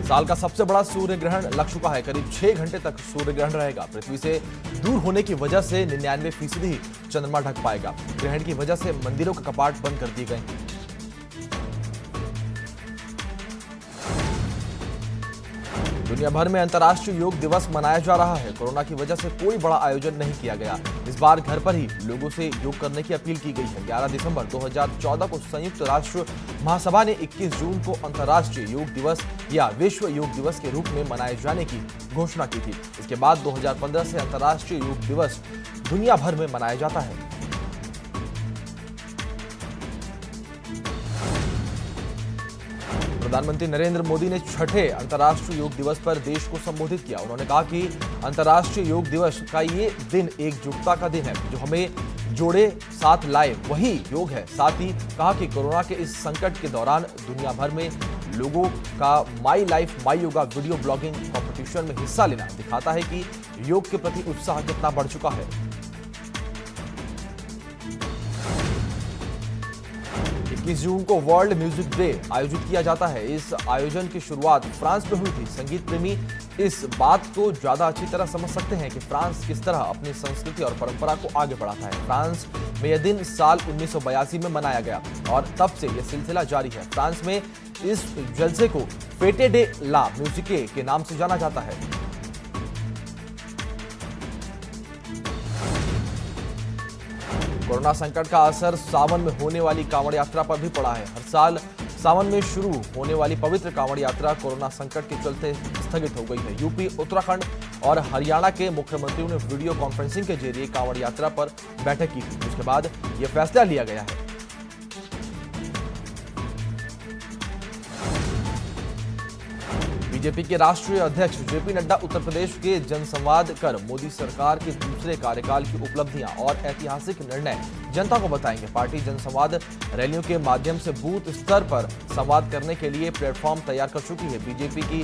साल का सबसे बड़ा सूर्य ग्रहण लग चुका है। करीब 6 घंटे तक सूर्य ग्रहण रहेगा। पृथ्वी से दूर होने की वजह से 99% ही चंद्रमा ढक पाएगा। ग्रहण की वजह से मंदिरों के कपाट बंद कर दिए गए हैं। दुनिया भर में अंतर्राष्ट्रीय योग दिवस मनाया जा रहा है। कोरोना की वजह से कोई बड़ा आयोजन नहीं किया गया। इस बार घर पर ही लोगों से योग करने की अपील की गई है। 11 दिसंबर 2014 को संयुक्त राष्ट्र महासभा ने 21 जून को अंतर्राष्ट्रीय योग दिवस या विश्व योग दिवस के रूप में मनाए जाने की घोषणा की थी। इसके बाद 2015 से अंतर्राष्ट्रीय योग दिवस दुनिया भर में मनाया जाता है। प्रधानमंत्री नरेंद्र मोदी ने छठे अंतर्राष्ट्रीय योग दिवस पर देश को संबोधित किया। उन्होंने कहा कि अंतर्राष्ट्रीय योग दिवस का ये दिन एकजुटता का दिन है, जो हमें जोड़े साथ लाए वही योग है। साथ ही कहा कि कोरोना के इस संकट के दौरान दुनिया भर में लोगों का my life my yoga video blogging competition में हिस्सा लेना दिखाता है कि योग के प्रति उत्साह कितना बढ़ चुका है। 21 जून को वर्ल्ड म्यूजिक डे आयोजित किया जाता है। इस आयोजन की शुरुआत फ्रांस में हुई थी। संगीत प्रेमी इस बात को ज्यादा अच्छी तरह समझ सकते हैं कि फ्रांस किस तरह अपनी संस्कृति और परंपरा को आगे बढ़ाता है। फ्रांस में यह दिन साल 1982 में मनाया गया और तब से यह सिलसिला जारी है। फ्रांस में इस जलसे को फेटे डे ला म्यूजिके के नाम से जाना जाता है। कोरोना संकट का असर सावन में होने वाली कांवड़ यात्रा पर भी पड़ा है। हर साल सावन में शुरू होने वाली पवित्र कांवड़ यात्रा कोरोना संकट के चलते स्थगित हो गई है। यूपी, उत्तराखंड और हरियाणा के मुख्यमंत्रियों ने वीडियो कॉन्फ्रेंसिंग के जरिए कांवड़ यात्रा पर बैठक की थी, जिसके बाद यह फैसला लिया गया है। बीजेपी के राष्ट्रीय अध्यक्ष जेपी नड्डा उत्तर प्रदेश के जनसंवाद कर मोदी सरकार के दूसरे कार्यकाल की उपलब्धियां और ऐतिहासिक निर्णय जनता को बताएंगे। पार्टी जनसंवाद रैलियों के माध्यम से बूथ स्तर पर संवाद करने के लिए प्लेटफॉर्म तैयार कर चुकी है। बीजेपी की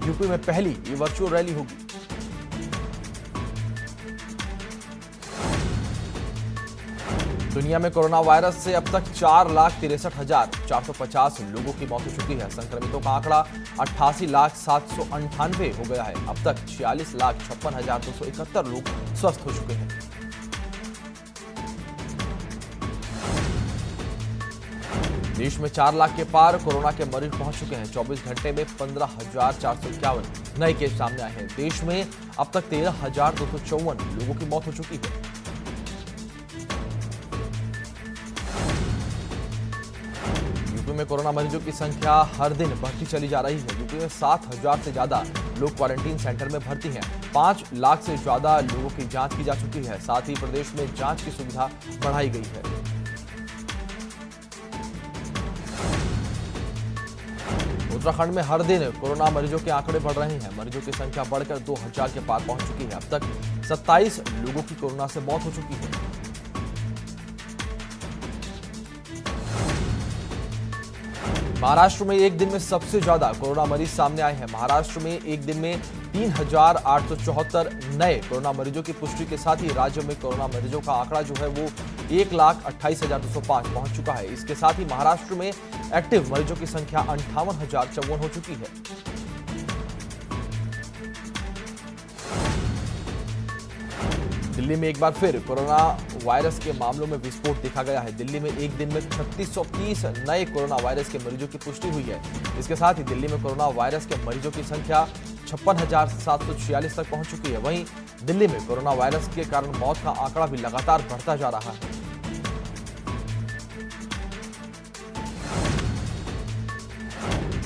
यूपी में पहली ये वर्चुअल रैली होगी। दुनिया में कोरोना वायरस से अब तक 4,63,450 लोगों की मौत हो चुकी है। संक्रमितों का आंकड़ा 88,798 हो गया है। अब तक 46,56,271 लोग स्वस्थ हो चुके हैं। देश में 4 लाख के पार कोरोना के मरीज पहुंच चुके हैं। 24 घंटे में 15,451 नए केस सामने आए हैं। देश में अब तक 13,254 लोगों की मौत हो चुकी है। यूपी में कोरोना मरीजों की संख्या हर दिन बढ़ती चली जा रही है। यूपी में 7,000 से ज्यादा लोग क्वारंटीन सेंटर में भर्ती हैं। 5 लाख से ज्यादा लोगों की जांच की जा चुकी है। साथ ही प्रदेश में जांच की सुविधा बढ़ाई गई है। उत्तराखंड में हर दिन कोरोना मरीजों के आंकड़े बढ़ रहे हैं। मरीजों की संख्या बढ़कर 2,000 के पार पहुंच चुकी है। अब तक 27 लोगों की कोरोना से मौत हो चुकी है। महाराष्ट्र में एक दिन में सबसे ज्यादा कोरोना मरीज सामने आए हैं। महाराष्ट्र में एक दिन में 3,874 नए कोरोना मरीजों की पुष्टि के साथ ही राज्य में कोरोना मरीजों का आंकड़ा जो है वो 1,28,205 पहुंच चुका है। इसके साथ ही महाराष्ट्र में एक्टिव मरीजों की संख्या 58,054 हो चुकी है। दिल्ली में एक बार फिर कोरोना वायरस के मामलों में विस्फोट देखा गया है। दिल्ली में एक दिन में 3630 नए कोरोना वायरस के मरीजों की पुष्टि हुई है। इसके साथ ही दिल्ली में कोरोना वायरस के मरीजों की संख्या 56,746 तक पहुंच चुकी है। वहीं दिल्ली में कोरोना वायरस के कारण मौत का आंकड़ा भी लगातार बढ़ता जा रहा है।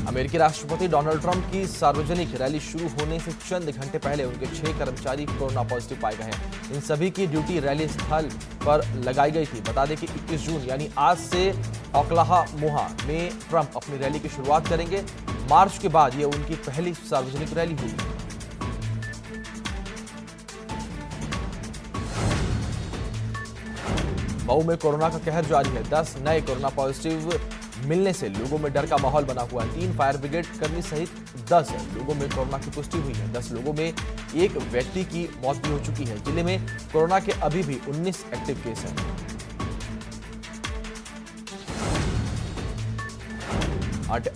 अमेरिकी राष्ट्रपति डोनाल्ड ट्रंप की सार्वजनिक रैली शुरू होने से चंद घंटे पहले उनके 6 कर्मचारी कोरोना पॉजिटिव पाए गए हैं। इन सभी की ड्यूटी रैली स्थल पर लगाई गई थी। बता दें कि 21 जून यानी आज से ओक्लाहोमा में ट्रंप अपनी रैली की शुरुआत करेंगे। मार्च के बाद यह उनकी पहली सार्वजनिक रैली होगी। मऊ में कोरोना का कहर जारी है। 10 नए कोरोना पॉजिटिव मिलने से लोगों में डर का माहौल बना हुआ है। 3 फायर ब्रिगेड कर्मी सहित 10 लोगों में कोरोना की पुष्टि हुई है। 10 लोगों में एक व्यक्ति की मौत भी हो चुकी है। जिले में कोरोना के अभी भी 19 एक्टिव केस हैं।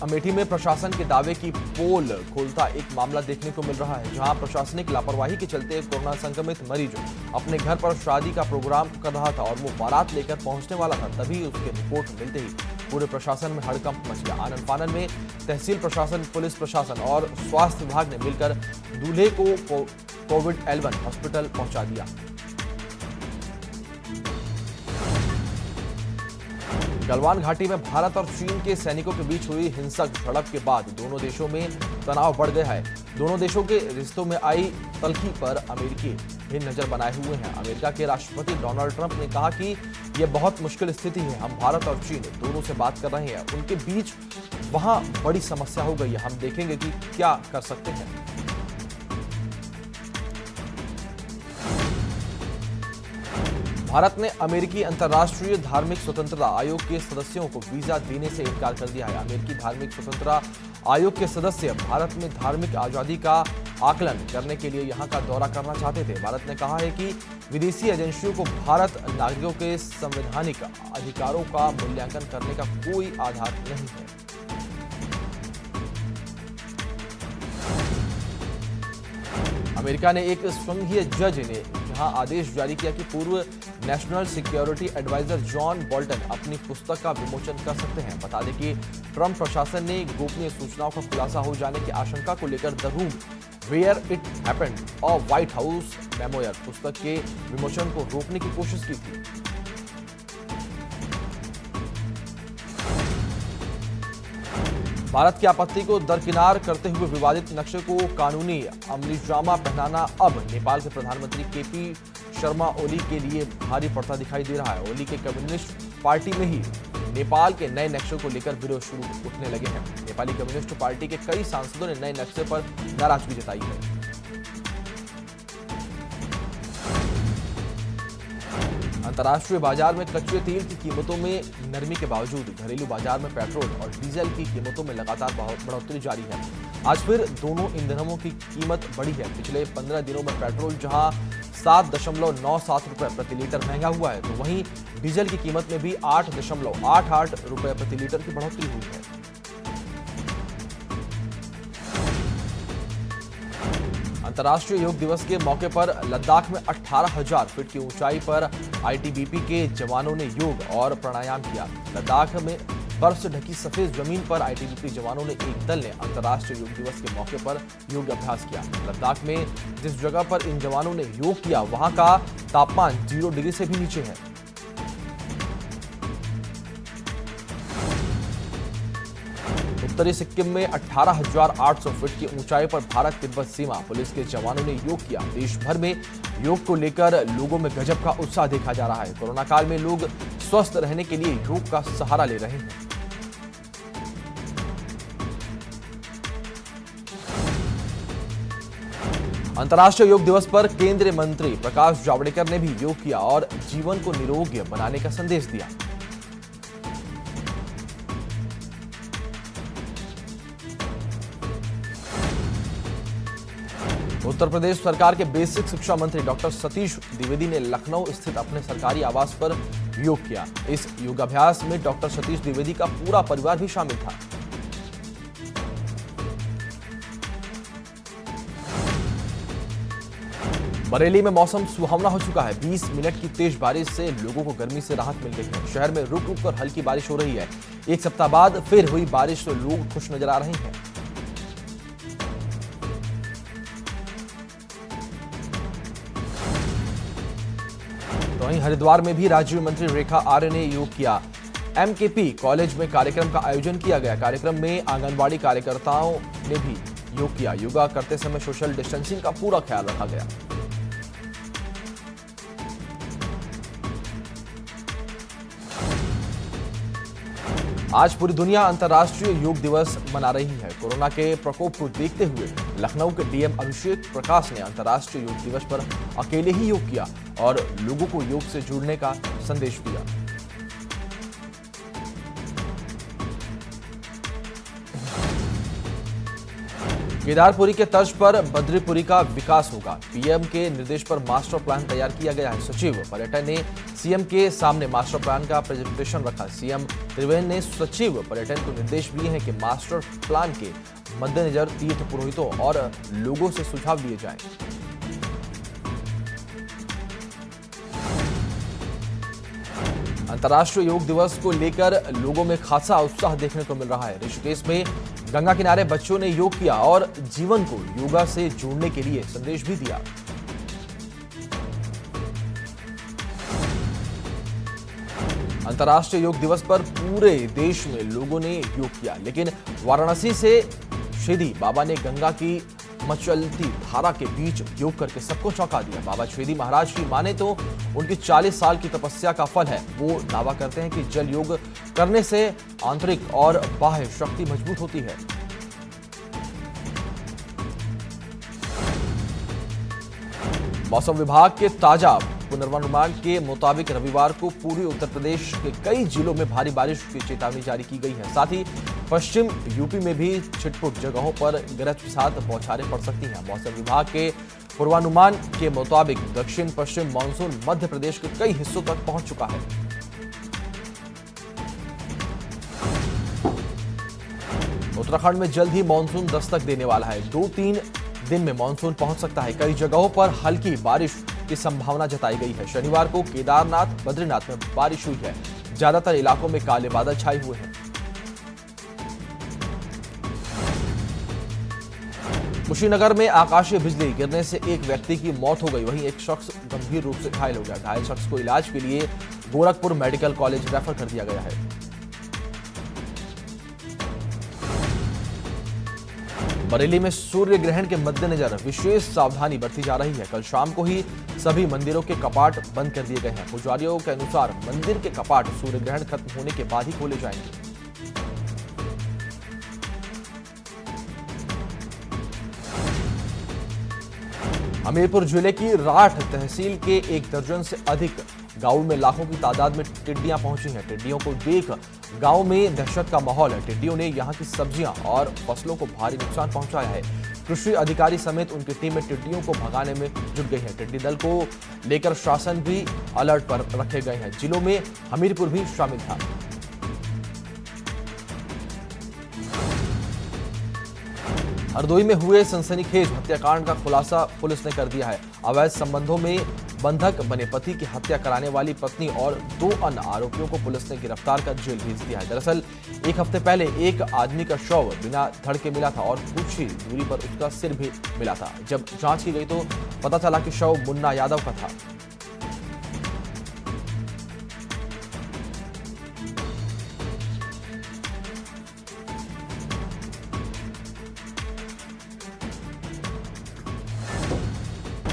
अमेठी में प्रशासन के दावे की पोल खोलता एक मामला देखने को मिल रहा है, जहां प्रशासनिक लापरवाही के चलते कोरोना संक्रमित मरीज अपने घर पर शादी का प्रोग्राम कर रहा था और वो बारात लेकर पहुंचने वाला था। तभी उसकी रिपोर्ट मिलते ही पूरे प्रशासन में हड़कंप मच गया। आनन फानन में तहसील प्रशासन, पुलिस प्रशासन और स्वास्थ्य विभाग ने मिलकर दूल्हे को कोविड-11 हॉस्पिटल पहुंचा दिया। गलवान घाटी में भारत और चीन के सैनिकों के बीच हुई हिंसक झड़प के बाद दोनों देशों में तनाव बढ़ गया है। दोनों देशों के रिश्तों में आई तल्खी पर अमेरिकी भी नजर बनाए हुए हैं। अमेरिका के राष्ट्रपति डोनाल्ड ट्रंप ने कहा कि यह बहुत मुश्किल स्थिति है। हम भारत और चीन दोनों से बात कर रहे हैं, उनके बीच वहां बड़ी समस्या हो गई है। हम देखेंगे कि क्या कर सकते हैं। भारत ने अमेरिकी अंतर्राष्ट्रीय धार्मिक स्वतंत्रता आयोग के सदस्यों को वीजा देने से इनकार कर दिया है। अमेरिकी धार्मिक स्वतंत्रता आयोग के सदस्य भारत में धार्मिक आजादी का आकलन करने के लिए यहां का दौरा करना चाहते थे। भारत ने कहा है कि विदेशी एजेंसियों को भारत नागरिकों के संवैधानिक अधिकारों का मूल्यांकन करने का कोई आधार नहीं है। अमेरिका ने एक संघीय जज ने जहां आदेश जारी किया कि पूर्व national security adviser John Bolton अपनी पुस्तक का विमोचन कर सकते हैं। बता दें कि ट्रंप प्रशासन ने गोपनीय सूचनाओं का खुलासा हो जाने की आशंका को लेकर the room where it happened और व्हाइट हाउस मेमोयर पुस्तक के विमोचन को रोकने की कोशिश की थी। भारत की आपत्ति को दरकिनार करते हुए विवादित नक्शे को कानूनी अमलीजामा पहनाना अब नेपाल के प्रधानमंत्री केपी शर्मा ओली के लिए भारी पड़ता दिखाई दे रहा है। ओली के कम्युनिस्ट पार्टी में ही नेपाल के नए नक्शे को लेकर विरोध शुरू उठने लगे हैं। नेपाली कम्युनिस्ट पार्टी के कई सांसदों ने नए नक्शे पर नाराजगी जताई है। अंतर्राष्ट्रीय बाजार में कच्चे तेल की कीमतों में नरमी के बावजूद घरेलू बाजार में पेट्रोल और डीजल की कीमतों में लगातार बढ़ोतरी जारी है। आज फिर दोनों ईंधनों की कीमत बढ़ी है। पिछले 15 दिनों में पेट्रोल जहां 7.97 रुपए प्रति लीटर महंगा हुआ है, तो वहीं डीजल की कीमत में भी 8.88 रुपए प्रति लीटर की बढ़ोतरी हुई है। अंतर्राष्ट्रीय योग दिवस के मौके पर लद्दाख में 18,000 फीट की ऊंचाई पर आईटीबीपी के जवानों ने योग और प्राणायाम किया। लद्दाख में बर्फ से ढकी सफेद जमीन पर आईटीबीपी जवानों ने एक दल ने अंतर्राष्ट्रीय योग दिवस के मौके पर योग अभ्यास किया। लद्दाख में जिस जगह पर इन जवानों ने योग किया वहां का तापमान 0 डिग्री से भी नीचे है। उत्तरी सिक्किम में 18,800 फीट की ऊंचाई पर भारत तिब्बत सीमा पुलिस के जवानों ने योग किया। देश भर में योग को लेकर लोगों में गजब का उत्साह देखा जा रहा है। कोरोना काल में लोग स्वस्थ रहने के लिए योग का सहारा ले रहे हैं। अंतर्राष्ट्रीय योग दिवस पर केंद्रीय मंत्री प्रकाश जावड़ेकर ने भी योग किया और जीवन को निरोगी बनाने का संदेश दिया। उत्तर प्रदेश सरकार के बेसिक शिक्षा मंत्री डॉक्टर सतीश द्विवेदी ने लखनऊ स्थित अपने सरकारी आवास पर योग किया। इस योगाभ्यास में डॉक्टर सतीश द्विवेदी का पूरा परिवार भी शामिल था। बरेली में मौसम सुहावना हो चुका है। 20 मिनट की तेज बारिश से लोगों को गर्मी से राहत मिल गई है। शहर में रुक रुक कर हल्की बारिश हो रही है। एक सप्ताह बाद फिर हुई बारिश से लोग खुश नजर आ रहे हैं। तो वहीं हरिद्वार में भी राज्य मंत्री रेखा आर्य ने योग किया। एमकेपी कॉलेज में कार्यक्रम का आयोजन किया गया। कार्यक्रम में आंगनबाड़ी कार्यकर्ताओं ने भी योग किया। योगा करते समय सोशल डिस्टेंसिंग का पूरा ख्याल रखा गया। आज पूरी दुनिया अंतर्राष्ट्रीय योग दिवस मना रही है। कोरोना के प्रकोप को देखते हुए लखनऊ के डीएम अभिषेक प्रकाश ने अंतर्राष्ट्रीय योग दिवस पर अकेले ही योग किया और लोगों को योग से जुड़ने का संदेश दिया। केदारपुरी के तर्ज पर बद्रीपुरी का विकास होगा। पीएम के निर्देश पर मास्टर प्लान तैयार किया गया है। सचिव पर्यटन ने सीएम के सामने मास्टर प्लान का प्रेजेंटेशन रखा। सीएम त्रिवेंद्र ने सचिव पर्यटन को निर्देश दिए हैं कि मास्टर प्लान के मद्देनजर तीर्थ पुरोहितों और लोगों से सुझाव लिए जाएं। अंतर्राष्ट्रीय योग दिवस को लेकर लोगों में खासा उत्साह देखने को मिल रहा है। ऋषिकेश में गंगा किनारे बच्चों ने योग किया और जीवन को योगा से जोड़ने के लिए संदेश भी दिया। अंतर्राष्ट्रीय योग दिवस पर पूरे देश में लोगों ने योग किया, लेकिन वाराणसी से शिरडी बाबा ने गंगा की मचलती धारा के बीच योग करके सबको चौंका दिया। बाबा शिरडी महाराज की माने तो उनकी 40 साल की तपस्या का फल है। वो दावा करते हैं कि जल योग करने से आंतरिक और बाह्य शक्ति मजबूत होती है। मौसम विभाग के ताजा पूर्वानुमान के मुताबिक रविवार को पूर्वी उत्तर प्रदेश के कई जिलों में भारी बारिश की चेतावनी जारी की गई है। साथ ही पश्चिम यूपी में भी छिटपुट जगहों पर गरज के साथ बौछारें पड़ सकती हैं। मौसम विभाग के पूर्वानुमान के मुताबिक दक्षिण पश्चिम मानसून मध्य प्रदेश के कई हिस्सों तक पहुंच चुका है। उत्तराखंड में जल्द ही मानसून दस्तक देने वाला है। 2-3 दिन में मानसून पहुंच सकता है। कई जगहों पर हल्की बारिश की संभावना जताई गई है। शनिवार को केदारनाथ बद्रीनाथ में बारिश हुई है। ज्यादातर इलाकों में काले बादल छाए हुए हैं। कुशीनगर में आकाशीय बिजली गिरने से एक व्यक्ति की मौत हो गई, वहीं एक शख्स गंभीर रूप से घायल हो गया। घायल शख्स को इलाज के लिए गोरखपुर मेडिकल कॉलेज रेफर कर दिया गया है। बरेली में सूर्य ग्रहण के मद्देनजर विशेष सावधानी बरती जा रही है। कल शाम को ही सभी मंदिरों के कपाट बंद कर दिए गए हैं। पुजारियों के अनुसार मंदिर के कपाट सूर्य ग्रहण खत्म होने के बाद ही खोले जाएंगे। हमीरपुर जिले की राठ तहसील के 1 दर्जन से अधिक गांव में लाखों की तादाद में टिड्डियां पहुंची हैं। टिड्डियों को देख गांव में दहशत का माहौल है। टिड्डियों ने यहां की सब्जियां और फसलों को भारी नुकसान पहुंचाया है। कृषि अधिकारी समेत उनकी टीमें टिड्डियों को भगाने में जुट गई है। टिड्डी दल को लेकर शासन भी अलर्ट पर रखे गए हैं। जिलों में हमीरपुर भी शामिल था। हरदोई में हुए सनसनीखेज हत्याकांड का खुलासा पुलिस ने कर दिया है। अवैध संबंधों में बंधक बने पति की हत्या कराने वाली पत्नी और 2 अन्य आरोपियों को पुलिस ने गिरफ्तार कर जेल भेज दिया है। दरअसल 1 हफ्ते पहले एक आदमी का शव बिना धड़ के मिला था और कुछ ही दूरी पर उसका सिर भी मिला था। जब जांच की गई तो पता चला कि शव मुन्ना यादव का था।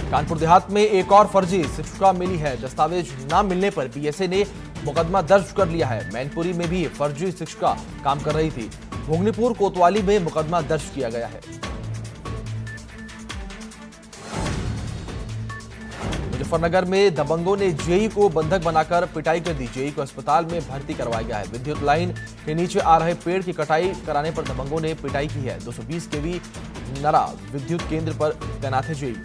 कानपुर देहात में एक और फर्जी शिक्षिका मिली है। दस्तावेज न मिलने पर बीएसए ने मुकदमा दर्ज कर लिया है। मैनपुरी में भी फर्जी शिक्षिका काम कर रही थी। भोगनीपुर कोतवाली में मुकदमा दर्ज किया गया है। मुजफ्फरनगर में दबंगों ने जेई को बंधक बनाकर पिटाई कर दी। जेई को अस्पताल में भर्ती करवाया गया है। विद्युत लाइन के नीचे आ रहे पेड़ की कटाई कराने पर दबंगों ने पिटाई की है। 220 केवी नरा विद्युत केंद्र पर तैनात है जेई।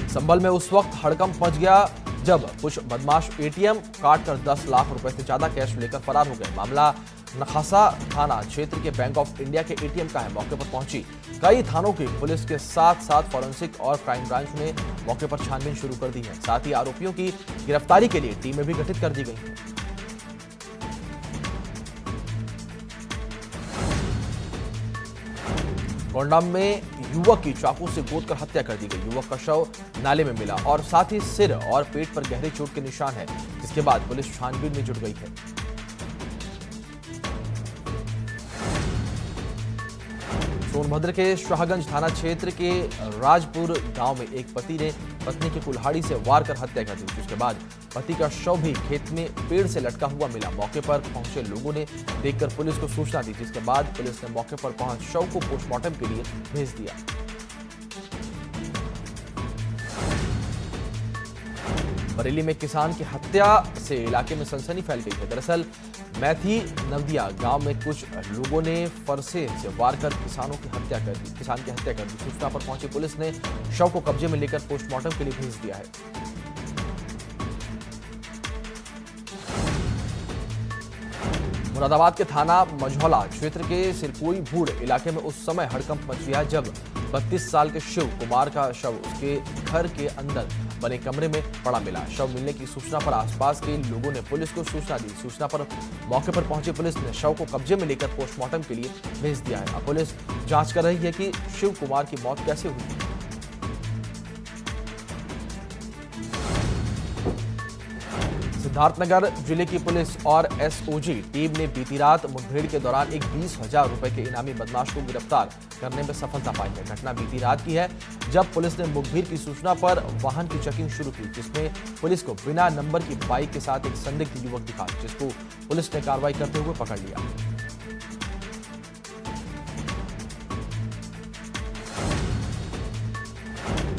संभल में उस वक्त हड़कंप मच गया जब कुछ बदमाश एटीएम काट कर 10 लाख रुपए से ज्यादा कैश लेकर फरार हो गए। मामला नखासा थाना क्षेत्र के बैंक ऑफ इंडिया के एटीएम का है। मौके पर पहुंची कई थानों की पुलिस के साथ साथ फॉरेंसिक और क्राइम ब्रांच ने मौके पर छानबीन शुरू कर दी है। साथ ही आरोपियों की गिरफ्तारी के लिए टीमें भी गठित कर दी गई हैं। कोंडाम में युवक की चाकू से गोदकर हत्या कर दी गई। युवक का शव नाले में मिला और साथ ही सिर और पेट पर गहरी चोट के निशान है, जिसके बाद पुलिस छानबीन में जुट गई है। सोनभद्र के शाहगंज थाना क्षेत्र के राजपुर गांव में एक पति ने पत्नी की कुल्हाड़ी से वार कर हत्या कर दी, जिसके बाद पति का शव भी खेत में पेड़ से लटका हुआ मिला। मौके पर पहुंचे लोगों ने देखकर पुलिस को सूचना दी, जिसके बाद पुलिस ने मौके पर पहुंच शव को पोस्टमार्टम के लिए भेज दिया। बरेली में किसान की हत्या से इलाके में सनसनी फैल गई है। दरअसल मैथी नवदिया गांव में कुछ लोगों ने फरसे से वार कर किसान की हत्या कर दी। सूचना पर पहुंची पुलिस ने शव को कब्जे में लेकर पोस्टमार्टम के लिए भेज दिया है। मुरादाबाद के थाना मझौला क्षेत्र के सिरकोई भूड़ इलाके में उस समय हड़कंप मच गया जब 32 साल के शिव कुमार का शव उसके घर के अंदर बने कमरे में पड़ा मिला। शव मिलने की सूचना पर आसपास के लोगों ने पुलिस को सूचना दी। सूचना पर मौके पर पहुंची पुलिस ने शव को कब्जे में लेकर पोस्टमार्टम के लिए भेज दिया है। अब पुलिस जांच कर रही है कि शिव कुमार की मौत कैसे हुई। सिद्धार्थनगर जिले की पुलिस और एसओजी टीम ने बीती रात मुठभेड़ के दौरान एक 20,000 रुपए के इनामी बदमाश को गिरफ्तार करने में सफलता पाई है। घटना बीती रात की है जब पुलिस ने मुखबिर की सूचना पर वाहन की चेकिंग शुरू की, जिसमें पुलिस को बिना नंबर की बाइक के साथ एक संदिग्ध युवक दिखा, जिसको पुलिस ने कार्रवाई करते हुए पकड़ लिया।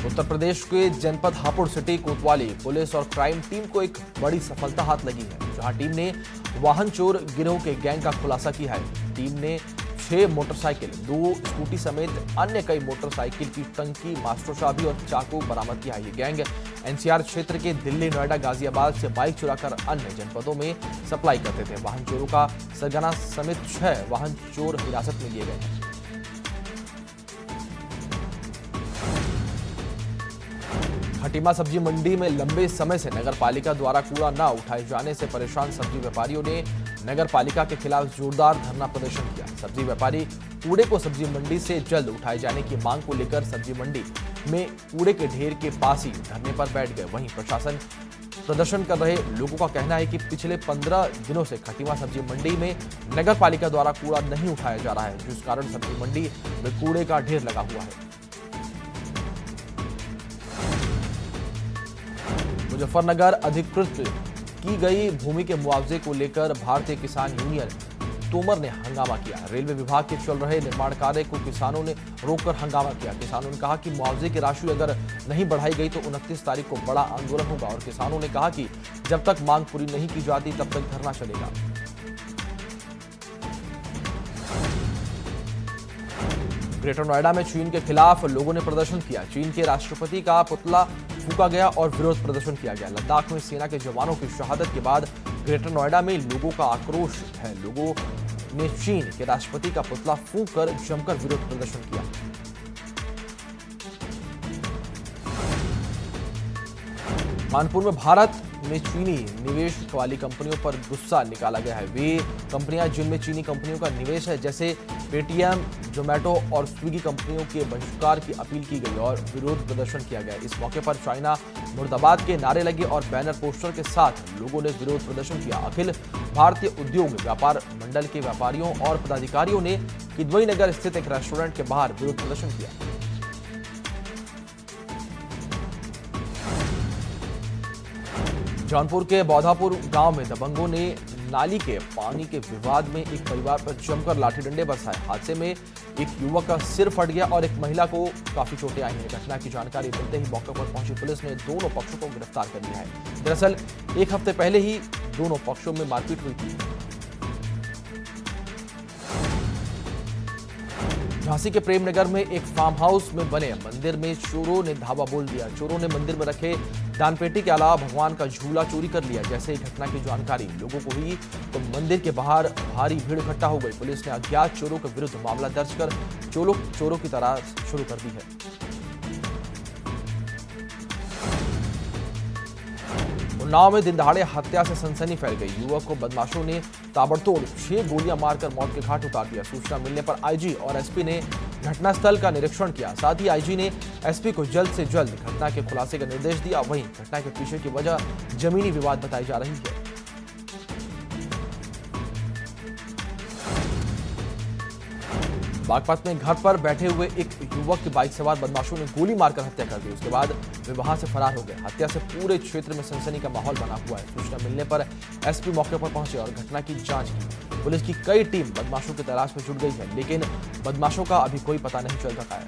उत्तर प्रदेश के जनपद हापुड़ सिटी कोतवाली पुलिस और क्राइम टीम को एक बड़ी सफलता हाथ लगी है, जहां टीम ने वाहन चोर गिरोह के गैंग का खुलासा किया है। टीम ने 6 मोटरसाइकिल, 2 स्कूटी समेत अन्य कई मोटरसाइकिल की टंकी, मास्टर चाबी और चाकू बरामद किया है। ये गैंग एनसीआर क्षेत्र के दिल्ली, नोएडा, गाजियाबाद से बाइक चुराकर अन्य जनपदों में सप्लाई करते थे। वाहन चोरों का सरगना समेत 6 वाहन चोर हिरासत में लिए गए हैं। खटीमा सब्जी मंडी में लंबे समय से नगर पालिका द्वारा कूड़ा न उठाए जाने से परेशान सब्जी व्यापारियों ने नगर पालिका के खिलाफ जोरदार धरना प्रदर्शन किया। सब्जी व्यापारी कूड़े को सब्जी मंडी से जल्द उठाए जाने की मांग को लेकर सब्जी मंडी में कूड़े के ढेर के पास ही धरने पर बैठ गए। वहीं प्रशासन प्रदर्शन कर रहे लोगों का कहना है कि पिछले 15 दिनों से खटीमा सब्जी मंडी में नगर पालिका द्वारा कूड़ा नहीं उठाया जा रहा है, जिस कारण सब्जी मंडी में कूड़े का ढेर लगा हुआ है। मुजफ्फरनगर अधिकृत की गई भूमि के मुआवजे को लेकर भारतीय किसान यूनियन तोमर ने हंगामा किया। रेलवे विभाग के चल रहे निर्माण कार्य को किसानों ने रोककर हंगामा किया। किसानों ने कहा कि मुआवजे की राशि अगर नहीं बढ़ाई गई तो 29 तारीख को बड़ा आंदोलन होगा और किसानों ने कहा कि जब तक मांग पूरी नहीं की जाती तब तक धरना चलेगा। ग्रेटर नोएडा में चीन के खिलाफ लोगों ने प्रदर्शन किया। चीन के राष्ट्रपति का पुतला फूंका गया और विरोध प्रदर्शन किया गया। लद्दाख में सेना के जवानों की शहादत के बाद ग्रेटर नोएडा में लोगों का आक्रोश है। लोगों ने चीन के राष्ट्रपति का पुतला फूंककर जमकर विरोध प्रदर्शन किया। कानपुर में भारत में चीनी निवेश वाली कंपनियों पर गुस्सा निकाला गया है। वे कंपनियां जिनमें चीनी कंपनियों का निवेश है, जैसे पेटीएम, जोमेटो और स्विगी कंपनियों के बहिष्कार की अपील की गई और विरोध प्रदर्शन किया गया। इस मौके पर चाइना मुर्दाबाद के नारे लगे और बैनर पोस्टर के साथ लोगों ने विरोध प्रदर्शन किया। अखिल भारतीय उद्योग व्यापार मंडल के व्यापारियों और पदाधिकारियों ने किदवई नगर स्थित एक रेस्टोरेंट के बाहर विरोध प्रदर्शन किया। जौनपुर के बौधापुर गांव में दबंगों ने नाली के पानी के विवाद में एक परिवार पर जमकर लाठी डंडे बरसाए। हादसे में एक युवक का सिर फट गया और एक महिला को काफी चोटें आई हैं। घटना की जानकारी मिलते ही मौके पर पहुंची पुलिस ने दोनों पक्षों को गिरफ्तार कर लिया है। दरअसल एक हफ्ते पहले ही दोनों पक्षों में मारपीट हुई थी। झांसी के प्रेमनगर में एक फार्म हाउस में बने मंदिर में चोरों ने धावा बोल दिया। चोरों ने मंदिर में रखे दानपेटी के अलावा भगवान का झूला चोरी कर लिया। जैसे ही घटना की जानकारी लोगों को हुई तो मंदिर के बाहर भारी भीड़ इकट्ठा हो गई। पुलिस ने अज्ञात चोरों के विरुद्ध मामला दर्ज कर चोरों की तलाश शुरू कर दी है। उन्नाव में दिन दहाड़े हत्या से सनसनी फैल गई। युवक को बदमाशों ने ताबड़तोड़ 6 गोलियां मारकर मौत के घाट उतार दिया। सूचना मिलने पर आईजी और एसपी ने घटनास्थल का निरीक्षण किया। साथ ही आईजी ने एसपी को जल्द से जल्द घटना के खुलासे का निर्देश दिया। वहीं घटना के पीछे की वजह जमीनी विवाद बताई जा रही है। बागपत में घर पर बैठे हुए एक युवक की बाइक सवार बदमाशों ने गोली मारकर हत्या कर दी। उसके बाद वे वहां से फरार हो गए। हत्या से पूरे क्षेत्र में सनसनी का माहौल बना हुआ है। सूचना मिलने पर एसपी मौके पर पहुंचे और घटना की जांच की। पुलिस की कई टीम बदमाशों की तलाश में जुट गई है, लेकिन बदमाशों का अभी कोई पता नहीं चल रहा है।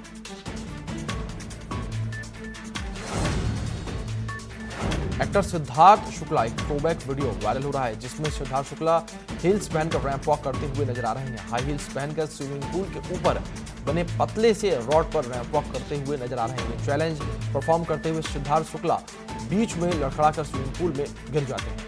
एक्टर सिद्धार्थ शुक्ला एक थ्रोबैक वीडियो वायरल हो रहा है जिसमें सिद्धार्थ शुक्ला हील्स पहनकर रैंप वॉक करते हुए नजर आ रहे हैं। हाई हील्स पहनकर स्विमिंग पूल के ऊपर बने पतले से रॉड पर रैंप वॉक करते हुए नजर आ रहे हैं। चैलेंज परफॉर्म करते हुए सिद्धार्थ शुक्ला बीच में लड़खड़ाकर स्विमिंग पूल में गिर जाते हैं।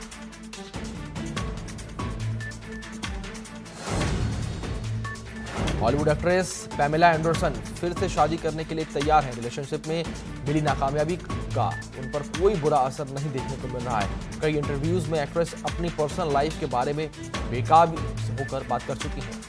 हॉलीवुड एक्ट्रेस पैमेला एंडरसन फिर से शादी करने के लिए तैयार है। रिलेशनशिप में मिली नाकामयाबी का उन पर कोई बुरा असर नहीं देखने को मिल रहा है। कई इंटरव्यूज में एक्ट्रेस अपनी पर्सनल लाइफ के बारे में बेकाबू होकर बात कर चुकी हैं।